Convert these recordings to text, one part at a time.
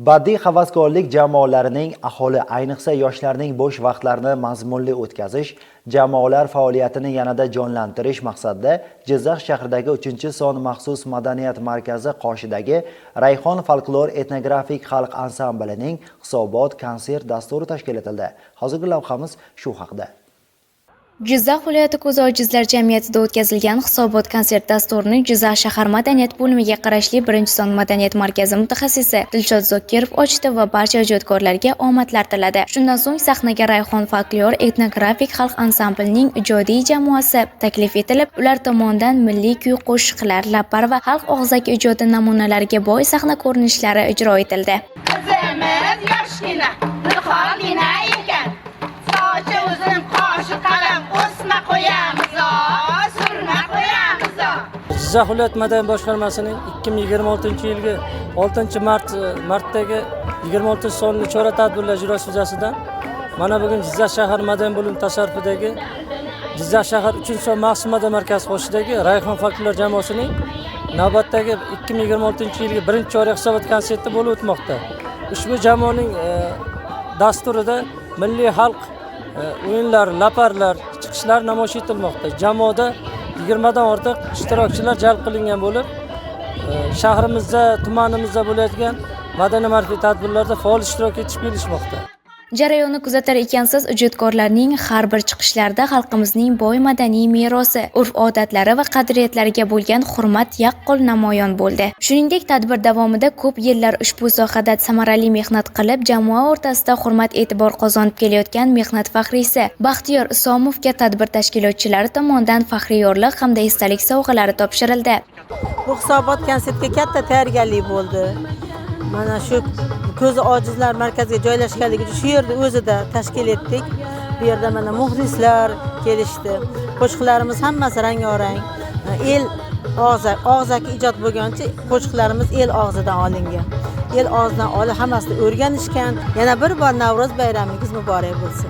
Badiiy havaskorlik jamoalarining aholi, ayniqsa yoshlarning bo'sh vaqtlarini mazmunli o'tkazish, jamoalar faoliyatini yanada jonlantirish maqsadida Jizzax shahridagi 3-son maxsus madaniyat markazi qoshidagi Rayhon folklor etnografik xalq ansamblining hisobot konsert dasturi tashkil etildi. Hozirgi lavhamiz shu haqida. Jizzax viloyati ko'zi ojizlar jamiyatida o'tkazilgan hisobot konsert dasturini Jizzax shahar madaniyat bo'limiga qarashli 1-son madaniyat markazi mutaxassisi Dilshod Zokirov ochdi va barcha ijodkorlarga omadlar tiladi. Shundan so'ng sahnaga Rayhon folklor etnografik xalq ansamblining ijodiy jamoasi taklif etilib, ular tomonidan milliy kuy-qo'shiqlar, lapar va xalq og'zaki ijodi namunalariga boy sahna ko'rinishlari ijro etildi. Qizimiz yoshgina, dilxorgina ekan. Sochi uzun, qoshi qalam, o'sma qo'yamiz, surma qo'yamiz. Jizzax viloyat madaniyat boshqarmasining 2026-yilgi 6-martdagi 26-sonli chora tadbirlar ijrosi yuzasidan mana bugun Jizzax shahar madaniyat bo'limi tasarrufidagi Jizzax shahar 3-son maxsus madaniyat markazi qoshidagi Rayhon folklor jamoasining navbatdagi 2026-yilgi 1-chora hisobot konserti bo'lib o'tmoqda. Ushbu jamoaning dasturida milliy xalq o'yinlar, laparlar, chiqishlar namoyish etilmoqda. Jamoada 20 dan ortiq ishtirokchilar jalb qilingan bo'lib, shahrimizda, tumanimizda bo'layotgan madaniy-ma'rifiy tadbirlarda faol ishtirok etish bilishmoqda. Jarayonni kuzatar ekansiz, ijodkorlarning har bir chiqishlarida xalqimizning boy madaniy merosi, urf-odatlari va qadriyatlariga bo'lgan hurmat yaqqol namoyon bo'ldi. Shuningdek, tadbir davomida ko'p yillar ushbu sohada samarali mehnat qilib, jamoa o'rtasida hurmat-e'tibor qozonib kelayotgan mehnat faxriysi Baxtiyor Isomovga tadbir tashkilotchilari tomonidan faxriyorlik hamda esdalik sovg'alari topshirildi. Bu hisobot konsertga katta tayyorgarlik bo'ldi. Mana shu ko'zi ojizlar markaziga joylashganligi uchun shu yerda o'zida tashkil etdik. Bu yerda mana muxlislar kelishdi. Qo'shiqlarimiz hammasi rang-orang. El og'zaki ijod bo'lgancha qo'shiqlarimiz el og'zidan olingan. El og'zidan olib hammasini o'rganishgan. Yana bir bor Navro'z bayramingiz muborak bo'lsin.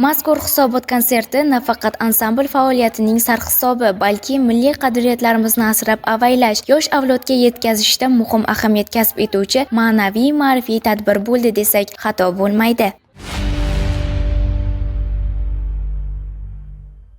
Mazkur hisobot konserti nafaqat ansambl faoliyatining sarhisobi, balki milliy qadriyatlarimizni asrab-avaylash, yosh avlodga yetkazishda muhim ahamiyat kasb etuvchi ma'naviy-ma'rifiy tadbir bo'ldi desak xato bo'lmaydi.